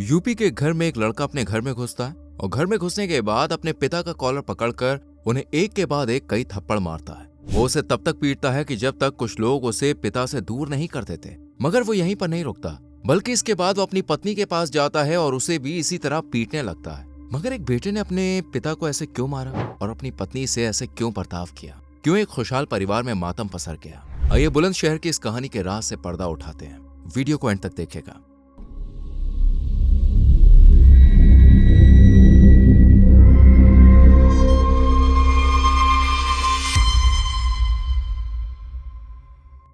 UP के घर में एक लड़का अपने घर में घुसता है और घर में घुसने के बाद अपने पिता का कॉलर पकड़कर उन्हें एक के बाद एक कई थप्पड़ मारता है। वो उसे तब तक पीटता है कि जब तक कुछ लोग उसे पिता से दूर नहीं कर देते। मगर वो यहीं पर नहीं रुकता, बल्कि इसके बाद वो अपनी पत्नी के पास जाता है और उसे भी इसी तरह पीटने लगता है। मगर एक बेटे ने अपने पिता को ऐसे क्यों मारा और अपनी पत्नी से ऐसे क्यों बर्ताव किया? क्यों एक खुशहाल परिवार में मातम पसर गया? आइए बुलंदशहर की इस कहानी के राज से पर्दा उठाते हैं। वीडियो को एंड तक देखिएगा।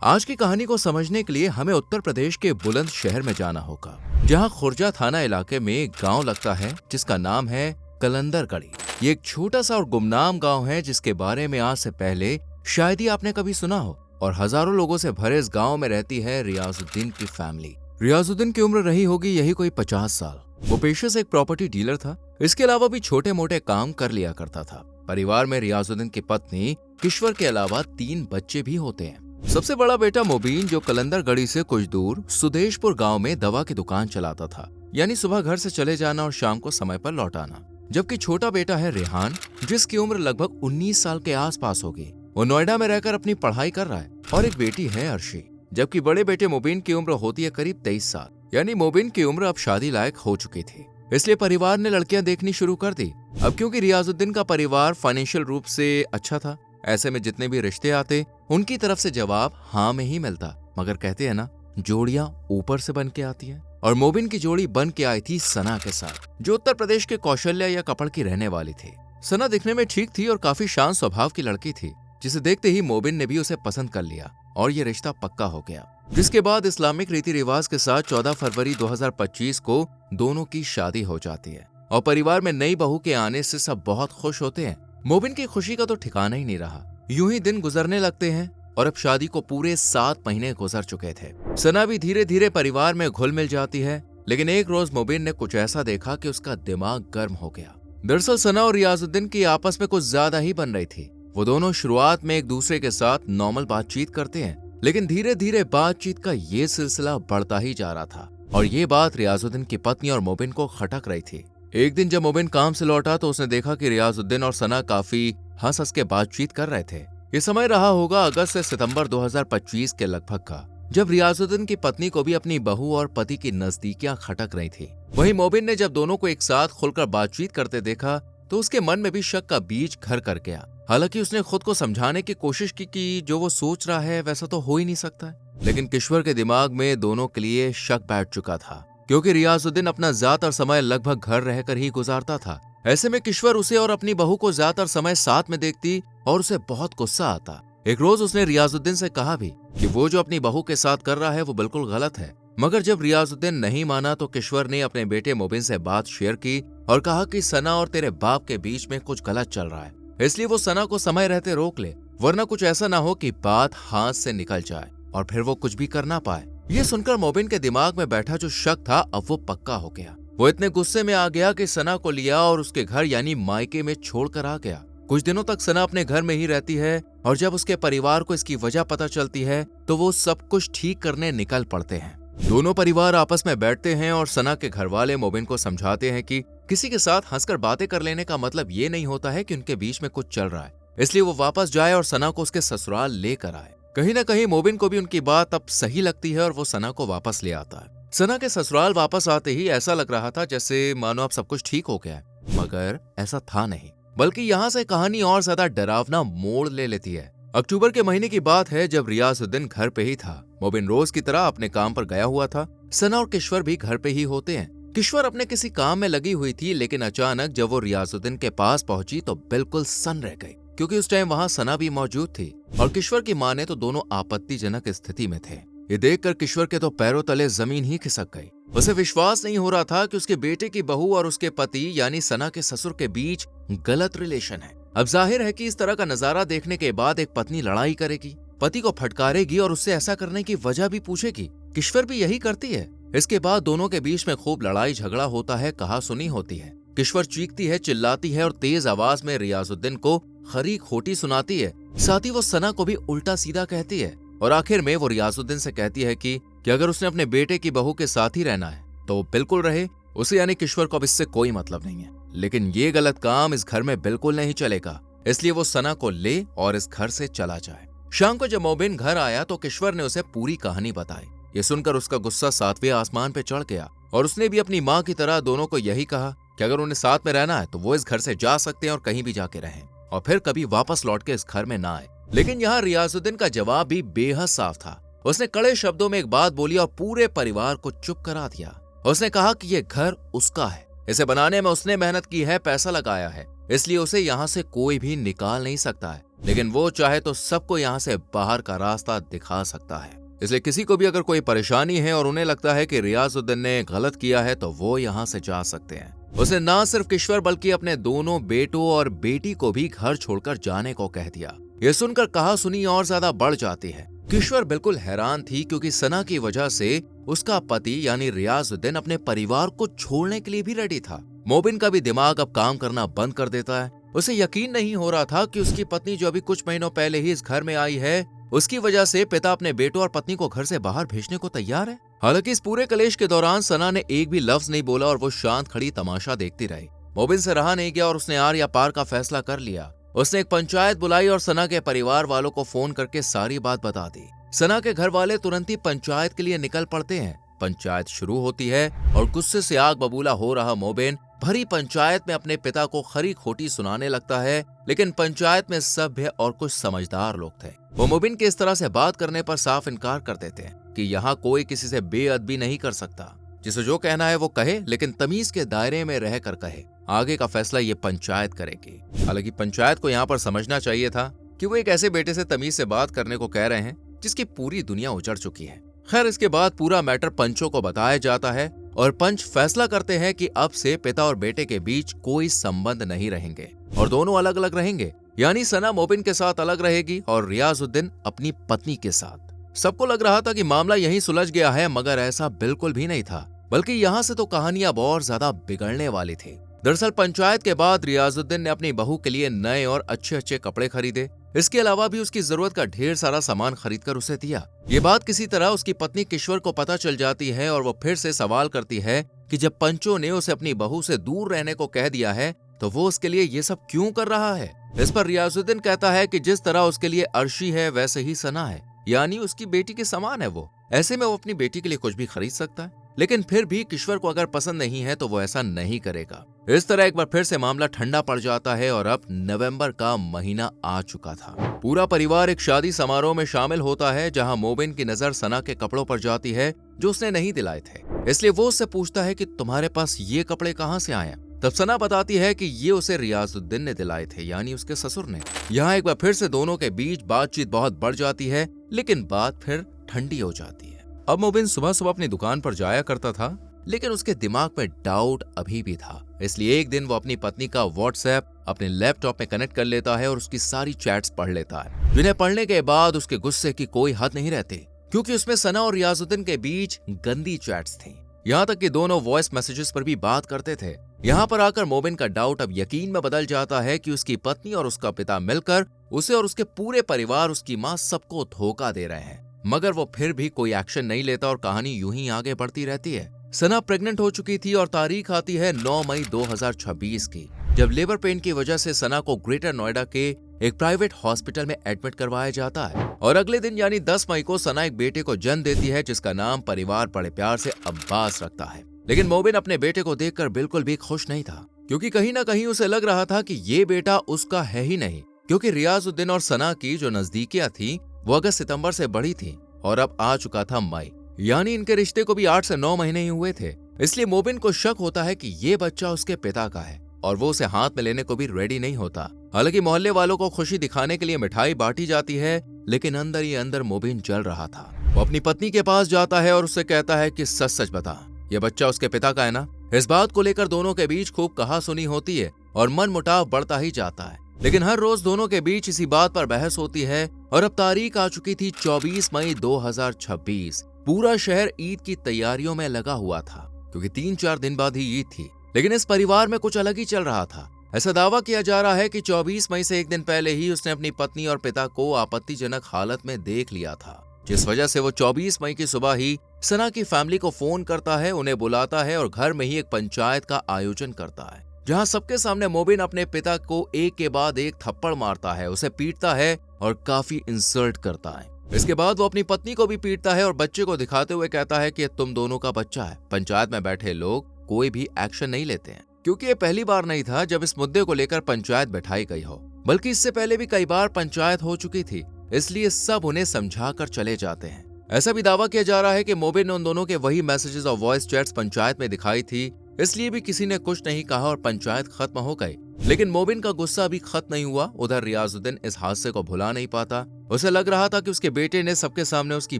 आज की कहानी को समझने के लिए हमें उत्तर प्रदेश के बुलंदशहर में जाना होगा, जहां खुर्जा थाना इलाके में एक गांव लगता है जिसका नाम है कलंदरगढ़ी। ये एक छोटा सा और गुमनाम गांव है जिसके बारे में आज से पहले शायद ही आपने कभी सुना हो। और हजारों लोगों से भरे इस गांव में रहती है रियाजुद्दीन की फैमिली। रियाजुद्दीन की उम्र रही होगी यही कोई 50 साल। वो पेशे से एक प्रॉपर्टी डीलर था। इसके अलावा भी छोटे मोटे काम कर लिया करता था। परिवार में रियाजुद्दीन की पत्नी किश्वर के अलावा 3 बच्चे भी होते हैं। सबसे बड़ा बेटा मोबीन, जो कलंदरगढ़ी से कुछ दूर सुदेशपुर गांव में दवा की दुकान चलाता था, यानी सुबह घर से चले जाना और शाम को समय पर लौट आना। जबकि छोटा बेटा है रेहान, जिसकी उम्र लगभग 19 साल के आसपास होगी। वो नोएडा में रहकर अपनी पढ़ाई कर रहा है। और एक बेटी है अर्शी। जबकि बड़े बेटे मोबीन की उम्र होती है करीब 23 साल, यानी मोबीन की उम्र अब शादी लायक हो चुकी थी। इसलिए परिवार ने लड़कियां देखनी शुरू कर दी। अब क्योंकि रियाजुद्दीन का परिवार फाइनेंशियल रूप से अच्छा था, ऐसे में जितने भी रिश्ते आते उनकी तरफ से जवाब हाँ में ही मिलता। मगर कहते हैं ना, जोड़ियां ऊपर से बन के आती हैं। और मोबिन की जोड़ी बन के आई थी सना के साथ, जो उत्तर प्रदेश के कौशल्या या कपड़ की रहने वाली थी। सना दिखने में ठीक थी और काफी शांत स्वभाव की लड़की थी, जिसे देखते ही मोबिन ने भी उसे पसंद कर लिया और ये रिश्ता पक्का हो गया। जिसके बाद इस्लामिक रीति रिवाज के साथ 14 फरवरी 2025 को दोनों की शादी हो जाती है। और परिवार में नई बहू के आने से सब बहुत खुश होते हैं। मोबिन की खुशी का तो ठिकाना ही नहीं रहा। यूं ही दिन गुजरने लगते हैं और अब शादी को पूरे 7 महीने गुजर चुके थे। सना भी धीरे धीरे परिवार में घुल मिल जाती है। लेकिन एक रोज मोबिन ने कुछ ऐसा देखा कि उसका दिमाग गर्म हो गया। दरअसल सना और रियाजुद्दीन की आपस में कुछ ज्यादा ही बन रही थी। वो दोनों शुरुआत में एक दूसरे के साथ नॉर्मल बातचीत करते हैं, लेकिन धीरे धीरे बातचीत का ये सिलसिला बढ़ता ही जा रहा था। और ये बात रियाजुद्दीन की पत्नी और मोबिन को खटक रही थी। एक दिन जब मोबिन काम से लौटा तो उसने देखा कि रियाजुद्दीन और सना काफी हंस हंस के बातचीत कर रहे थे। ये समय रहा होगा अगस्त से सितंबर 2025 के लगभग का, जब रियाजुद्दीन की पत्नी को भी अपनी बहू और पति की नजदीकियां खटक रही थी। वहीं मोबिन ने जब दोनों को एक साथ खुलकर बातचीत करते देखा तो उसके मन में भी शक का बीज घर कर गया। हालांकि उसने खुद को समझाने की कोशिश की कि जो वो सोच रहा है वैसा तो हो ही नहीं सकता। लेकिन किश्वर के दिमाग में दोनों के लिए शक बैठ चुका था, क्योंकि रियाजुद्दीन अपना ज्यादातर समय लगभग घर रहकर ही गुजारता था। ऐसे में किश्वर उसे और अपनी बहू को ज्यादातर समय साथ में देखती और उसे बहुत गुस्सा आता। एक रोज उसने रियाजुद्दीन से कहा भी कि वो जो अपनी बहू के साथ कर रहा है वो बिल्कुल गलत है। मगर जब रियाजुद्दीन नहीं माना तो किश्वर ने अपने बेटे मोबिन से बात शेयर की और कहा कि सना और तेरे बाप के बीच में कुछ गलत चल रहा है, इसलिए वो सना को समय रहते रोक ले, वरना कुछ ऐसा ना हो कि बात हाथ से निकल जाए और फिर वो कुछ भी कर ना पाए। ये सुनकर मोबिन के दिमाग में बैठा जो शक था अब वो पक्का हो गया। वो इतने गुस्से में आ गया कि सना को लिया और उसके घर यानी मायके में छोड़कर आ गया। कुछ दिनों तक सना अपने घर में ही रहती है और जब उसके परिवार को इसकी वजह पता चलती है तो वो सब कुछ ठीक करने निकल पड़ते हैं। दोनों परिवार आपस में बैठते हैं और सना के घर वाले मोबिन को समझाते हैं कि किसी के साथ हंसकर बातें कर लेने का मतलब ये नहीं होता है कि उनके बीच में कुछ चल रहा है, इसलिए वो वापस जाए और सना को उसके ससुराल लेकर आए। कहीं ना कहीं मोबिन को भी उनकी बात अब सही लगती है और वो सना को वापस ले आता है। सना के ससुराल वापस आते ही ऐसा लग रहा था जैसे मानो अब सब कुछ ठीक हो गया है, मगर ऐसा था नहीं, बल्कि यहाँ से कहानी और ज्यादा डरावना मोड़ ले लेती है। अक्टूबर के महीने की बात है जब रियाजुद्दीन घर पे ही था। मोबिन रोज की तरह अपने काम पर गया हुआ था। सना और किश्वर भी घर पे ही होते हैं। किश्वर अपने किसी काम में लगी हुई थी, लेकिन अचानक जब वो रियाजुद्दीन के पास पहुंची तो बिल्कुल सन्न रह गई, क्योंकि उस टाइम वहाँ सना भी मौजूद थी और किश्वर की माँ ने तो दोनों आपत्तिजनक स्थिति में थे। ये देखकर किश्वर के तो पैरों तले जमीन ही खिसक गई। उसे विश्वास नहीं हो रहा था कि उसके बेटे की बहू और उसके पति यानी सना के ससुर के बीच गलत रिलेशन है। अब जाहिर है कि इस तरह का नजारा देखने के बाद एक पत्नी लड़ाई करेगी, पति को फटकारेगी और उससे ऐसा करने की वजह भी पूछेगी। किश्वर भी यही करती है। इसके बाद दोनों के बीच में खूब लड़ाई झगड़ा होता है, कहा सुनी होती है। किश्वर चीखती है, चिल्लाती है और तेज आवाज में रियाजुद्दीन को खरी खोटी सुनाती है। साथ ही वो सना को भी उल्टा सीधा कहती है और आखिर में वो रियाजुद्दीन से कहती है कि अगर उसने अपने बेटे की बहू के साथ ही रहना है तो बिल्कुल रहे, उसे यानी किश्वर को अब इससे कोई मतलब नहीं है। लेकिन ये गलत काम इस घर में बिल्कुल नहीं चलेगा, इसलिए वो सना को ले और इस घर से चला जाए। शाम को जब मोबिन घर आया तो किश्वर ने उसे पूरी कहानी बताई। ये सुनकर उसका गुस्सा 7वें आसमान पे चढ़ गया और उसने भी अपनी माँ की तरह दोनों को यही कहा कि अगर उन्हें साथ में रहना है तो वो इस घर से जा सकते हैं और कहीं भी जाके रहें और फिर कभी वापस लौट के इस घर में ना आए। लेकिन यहाँ रियाजुद्दीन का जवाब भी बेहद साफ था। उसने कड़े शब्दों में एक बात बोली और पूरे परिवार को चुप करा दिया। उसने कहा कि ये घर उसका है, इसे बनाने में उसने मेहनत की है, पैसा लगाया है, इसलिए उसे यहाँ से कोई भी निकाल नहीं सकता है। लेकिन वो चाहे तो सबको यहाँ से बाहर का रास्ता दिखा सकता है। इसलिए किसी को भी अगर कोई परेशानी है और उन्हें लगता है कि रियाजुद्दीन ने गलत किया है तो वो यहाँ से जा सकते हैं। उसे ना सिर्फ किश्वर बल्कि अपने दोनों बेटों और बेटी को भी घर छोड़कर जाने को कह दिया। ये सुनकर कहा सुनी और ज्यादा बढ़ जाती है। किश्वर बिल्कुल हैरान थी क्योंकि सना की वजह से उसका पति यानी रियाजुद्दीन अपने परिवार को छोड़ने के लिए भी रेडी था। मोबिन का भी दिमाग अब काम करना बंद कर देता है। उसे यकीन नहीं हो रहा था कि उसकी पत्नी जो अभी कुछ महीनों पहले ही इस घर में आई है, उसकी वजह से पिता अपने बेटों और पत्नी को घर से बाहर भेजने को तैयार है। हालांकि इस पूरे कलेश के दौरान सना ने एक भी लफ्ज नहीं बोला और वो शांत खड़ी तमाशा देखती रही। मोबिन से रहा नहीं गया और उसने आर या पार का फैसला कर लिया। उसने एक पंचायत बुलाई और सना के परिवार वालों को फोन करके सारी बात बता दी। सना के घर वाले तुरंत ही पंचायत के लिए निकल पड़ते हैं। पंचायत शुरू होती है और गुस्से से आग बबूला हो रहा मोबिन भरी पंचायत में अपने पिता को खरी खोटी सुनाने लगता है। लेकिन पंचायत में सभ्य और कुछ समझदार लोग थे। वो मोबिन के इस तरह से बात करने पर साफ इनकार कर देते हैं कि यहाँ कोई किसी से बेअदबी नहीं कर सकता। जिसे जो कहना है वो कहे, लेकिन तमीज के दायरे में रहकर कहे। आगे का फैसला ये पंचायत करेगी। हालांकि पंचायत को यहाँ पर समझना चाहिए था कि वो एक ऐसे बेटे से तमीज से बात करने को कह रहे हैं जिसकी पूरी दुनिया उजड़ चुकी है। खैर, इसके बाद पूरा मैटर पंचों को बताया जाता है और पंच फैसला करते हैं कि अब से पिता और बेटे के बीच कोई संबंध नहीं रहेंगे और दोनों अलग अलग रहेंगे। यानी सना मोबिन के साथ अलग रहेगी और रियाजुद्दीन अपनी पत्नी के साथ। सबको लग रहा था कि मामला यहीं सुलझ गया है, मगर ऐसा बिल्कुल भी नहीं था, बल्कि यहाँ से तो कहानी अब और ज्यादा बिगड़ने वाली थी। दरअसल पंचायत के बाद रियाजुद्दीन ने अपनी बहू के लिए नए और अच्छे अच्छे कपड़े खरीदे। इसके अलावा भी उसकी जरूरत का ढेर सारा सामान खरीदकर उसे दिया। ये बात किसी तरह उसकी पत्नी किश्वर को पता चल जाती है और वो फिर से सवाल करती है कि जब पंचों ने उसे अपनी बहू से दूर रहने को कह दिया है तो वो उसके लिए ये सब क्यों कर रहा है। इस पर रियाजुद्दीन कहता है कि जिस तरह उसके लिए अर्शी है वैसे ही सना है, यानी उसकी बेटी के समान है। वो ऐसे में वो अपनी बेटी के लिए कुछ भी खरीद सकता है, लेकिन फिर भी किश्वर को अगर पसंद नहीं है तो वो ऐसा नहीं करेगा। इस तरह एक बार फिर से मामला ठंडा पड़ जाता है और अब नवंबर का महीना आ चुका था। पूरा परिवार एक शादी समारोह में शामिल होता है जहां मोबिन की नजर सना के कपड़ों पर जाती है जो उसने नहीं दिलाए थे। इसलिए वो उससे पूछता है कि तुम्हारे पास ये कपड़े कहाँ से आए। तब सना बताती है कि ये उसे रियाजुद्दीन ने दिलाए थे, यानी उसके ससुर ने। यहाँ एक बार फिर से दोनों के बीच बातचीत बहुत बढ़ जाती है, लेकिन बात फिर ठंडी हो जाती है। अब मोबिन सुबह सुबह अपनी दुकान पर जाया करता था, लेकिन उसके दिमाग में डाउट अभी भी था। इसलिए एक दिन वो अपनी पत्नी का व्हाट्सएप अपने लैपटॉप में कनेक्ट कर लेता है और उसकी सारी चैट्स पढ़ लेता है, जिन्हें पढ़ने के बाद उसके गुस्से की कोई हद नहीं रहती, क्योंकि उसमें सना और रियाजुद्दीन के बीच गंदी चैट्स थी। यहाँ तक कि दोनों वॉइस मैसेजेस पर भी बात करते थे। यहाँ पर आकर मोबिन का डाउट अब यकीन में बदल जाता है कि उसकी पत्नी और उसका पिता मिलकर उसे और उसके पूरे परिवार, उसकी माँ, सबको धोखा दे रहे हैं। मगर वो फिर भी कोई एक्शन नहीं लेता और कहानी यूं ही आगे बढ़ती रहती है। सना प्रेग्नेंट हो चुकी थी और तारीख आती है 9 मई 2026 की, जब लेबर पेन की वजह से सना को ग्रेटर नोएडा के एक प्राइवेट हॉस्पिटल में एडमिट करवाया जाता है। और अगले दिन यानी 10 मई को सना एक बेटे को जन्म देती है जिसका नाम परिवार बड़े प्यार से अब्बास रखता है। लेकिन मोबिन अपने बेटे को देखकर बिल्कुल भी खुश नहीं था, क्योंकि कहीं ना कहीं उसे लग रहा था कि ये बेटा उसका है ही नहीं, क्योंकि रियाजुद्दीन और सना की जो नजदीकियां थी वो अगस्त सितंबर से बढ़ी थी और अब आ चुका था मई, यानी इनके रिश्ते को भी 8 से 9 महीने ही हुए थे। इसलिए मोबिन को शक होता है कि ये बच्चा उसके पिता का है और वो उसे हाथ में लेने को भी रेडी नहीं होता। हालांकि मोहल्ले वालों को खुशी दिखाने के लिए मिठाई बांटी जाती है, लेकिन अंदर ही अंदर मोबिन जल रहा था। वो अपनी पत्नी के पास जाता है और उससे कहता है कि सच सच बता, ये बच्चा उसके पिता का है ना। इस बात को लेकर दोनों के बीच खूब कहासुनी होती है और मन मुटाव बढ़ता ही जाता है। लेकिन हर रोज दोनों के बीच इसी बात पर बहस होती है और अब तारीख आ चुकी थी 24 मई 2026। पूरा शहर ईद की तैयारियों में लगा हुआ था, क्योंकि 3-4 दिन बाद ही ईद थी। लेकिन इस परिवार में कुछ अलग ही चल रहा था। ऐसा दावा किया जा रहा है कि 24 मई से एक दिन पहले ही उसने अपनी पत्नी और पिता को आपत्तिजनक हालत में देख लिया था, जिस वजह से वो 24 मई की सुबह ही सना की फैमिली को फोन करता है, उन्हें बुलाता है और घर में ही एक पंचायत का आयोजन करता है, जहां सबके सामने मोबिन अपने पिता को एक के बाद एक थप्पड़ मारता है, उसे पीटता है और काफी इंसल्ट करता है। इसके बाद वो अपनी पत्नी को भी पीटता है और बच्चे को दिखाते हुए कहता है कि ये तुम दोनों का बच्चा है। पंचायत में बैठे लोग कोई भी एक्शन नहीं लेते हैं, क्योंकि ये पहली बार नहीं था जब इस मुद्दे को लेकर पंचायत बैठाई गई हो, बल्कि इससे पहले भी कई बार पंचायत हो चुकी थी, इसलिए सब उन्हें समझाकर चले जाते हैं। ऐसा भी दावा किया जा रहा है कि मोबिन ने उन दोनों के वही मैसेजेस और वॉइस चैट्स पंचायत में दिखाई थी, इसलिए भी किसी ने कुछ नहीं कहा और पंचायत खत्म हो गई। लेकिन मोबिन का गुस्सा अभी खत्म नहीं हुआ। उधर रियाजुद्दीन इस हादसे को भुला नहीं पाता। उसे लग रहा था कि उसके बेटे ने सबके सामने उसकी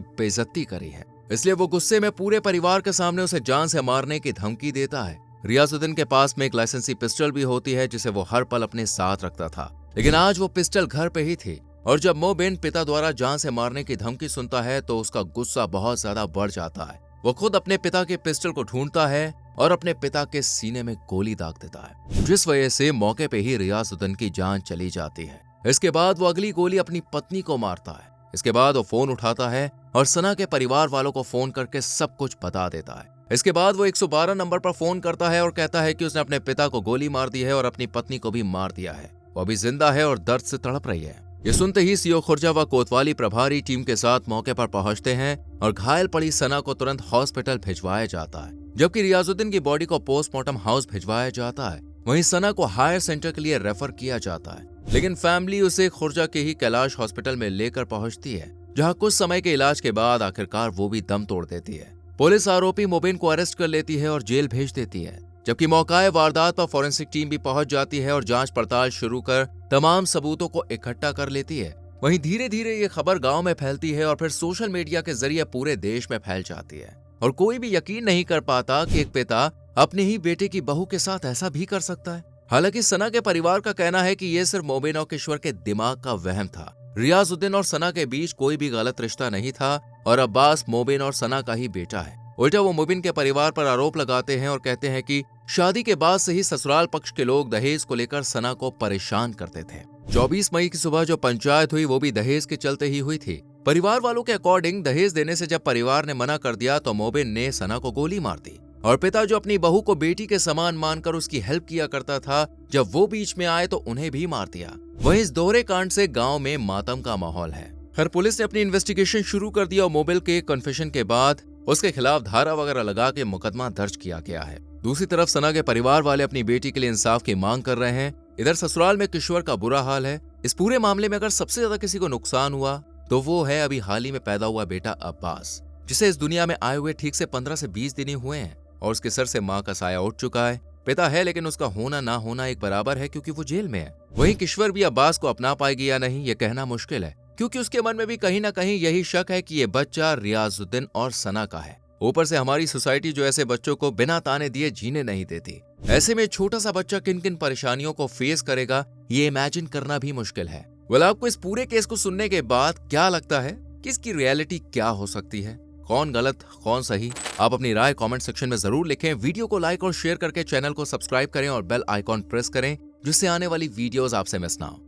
बेइज्जती करी है, इसलिए वो गुस्से में पूरे परिवार के सामने उसे जान से मारने की धमकी देता है। रियाजुद्दीन के पास में एक लाइसेंसी पिस्टल भी होती है, जिसे वो हर पल अपने साथ रखता था, लेकिन आज वो पिस्टल घर पे ही थी। और जब मोबिन पिता द्वारा जान से मारने की धमकी सुनता है तो उसका गुस्सा बहुत ज्यादा बढ़ जाता है। वो खुद अपने पिता के पिस्टल को ढूंढता है और अपने पिता के सीने में गोली दाग देता है, जिस वजह से मौके पे ही रियाजुद्दीन की जान चली जाती है। इसके बाद वो अगली गोली अपनी पत्नी को मारता है। इसके बाद वो फोन उठाता है और सना के परिवार वालों को फोन करके सब कुछ बता देता है। इसके बाद वो 112 नंबर पर फोन करता है और कहता है कि उसने अपने पिता को गोली मार दी है और अपनी पत्नी को भी मार दिया है। वो अभी जिंदा है और दर्द से तड़प रही है। ये सुनते ही सीओ खुर्जा व कोतवाली प्रभारी टीम के साथ मौके पर पहुंचते हैं और घायल पड़ी सना को तुरंत हॉस्पिटल भिजवाया जाता है, जबकि रियाजुद्दीन की बॉडी को पोस्टमार्टम हाउस भिजवाया जाता है। वहीं सना को हायर सेंटर के लिए रेफर किया जाता है, लेकिन फैमिली उसे खुर्जा के ही कैलाश हॉस्पिटल में लेकर पहुंचती है, जहां कुछ समय के इलाज के बाद आखिरकार वो भी दम तोड़ देती है। पुलिस आरोपी मोबिन को अरेस्ट कर लेती है और जेल भेज देती है, जबकि मौकाए वारदात पर फॉरेंसिक टीम भी पहुंच जाती है और जांच पड़ताल शुरू कर तमाम सबूतों को इकट्ठा कर लेती है। वहीं धीरे धीरे ये खबर गांव में फैलती है और फिर सोशल मीडिया के जरिए पूरे देश में फैल जाती है और कोई भी यकीन नहीं कर पाता कि एक पिता अपने ही बेटे की बहू के साथ ऐसा भी कर सकता है। हालांकि सना के परिवार का कहना है कि ये सिर्फ मोबिन और किश्वर के दिमाग का वहम था। रियाजुद्दीन और सना के बीच कोई भी गलत रिश्ता नहीं था और अब्बास मोबिन और सना का ही बेटा है। उल्टा वो मोबिन के परिवार पर आरोप लगाते हैं और कहते हैं कि शादी के बाद से ही ससुराल पक्ष के लोग दहेज को लेकर सना को परेशान करते थे। 24 मई की सुबह जो पंचायत हुई वो भी दहेज के चलते ही हुई थी। परिवार वालों के अकॉर्डिंग दहेज देने से जब परिवार ने मना कर दिया तो मोबिन ने सना को गोली मार दी और पिता जो अपनी बहू को बेटी के समान मानकर उसकी हेल्प किया करता था, जब वो बीच में आए तो उन्हें भी मार दिया। वहीं इस दोहरे कांड से गाँव में मातम का माहौल है। खैर पुलिस ने अपनी इन्वेस्टिगेशन शुरू कर दिया और मोबिन के कन्फेशन के बाद उसके खिलाफ धारा वगैरह लगा के मुकदमा दर्ज किया गया है। दूसरी तरफ सना के परिवार वाले अपनी बेटी के लिए इंसाफ की मांग कर रहे हैं। इधर ससुराल में किश्वर का बुरा हाल है। इस पूरे मामले में अगर सबसे ज्यादा किसी को नुकसान हुआ तो वो है अभी हाल ही में पैदा हुआ बेटा अब्बास, जिसे इस दुनिया में आए हुए ठीक से 15 से 20 दिन ही हुए हैं और उसके सर से माँ का साया उठ चुका है। पिता है लेकिन उसका होना ना होना एक बराबर है, क्योंकि वो जेल में है। वहीं किश्वर भी अब्बास को अपना पाएगी या नहीं ये कहना मुश्किल है, क्योंकि उसके मन में भी कहीं ना कहीं यही शक है कि ये बच्चा रियाजुद्दीन और सना का है। ऊपर से हमारी सोसाइटी जो ऐसे बच्चों को बिना ताने दिए जीने नहीं देती। ऐसे में छोटा सा बच्चा किन किन परेशानियों को फेस करेगा ये इमेजिन करना भी मुश्किल है। वेल, आपको इस पूरे केस को सुनने के बाद क्या लगता है कि इसकी रियलिटी क्या हो सकती है? कौन गलत कौन सही? आप अपनी राय कमेंट सेक्शन में जरूर लिखें। वीडियो को लाइक और शेयर करके चैनल को सब्सक्राइब करें और बेल आइकॉन प्रेस करें, जिससे आने वाली वीडियोस आपसे मिस ना हो।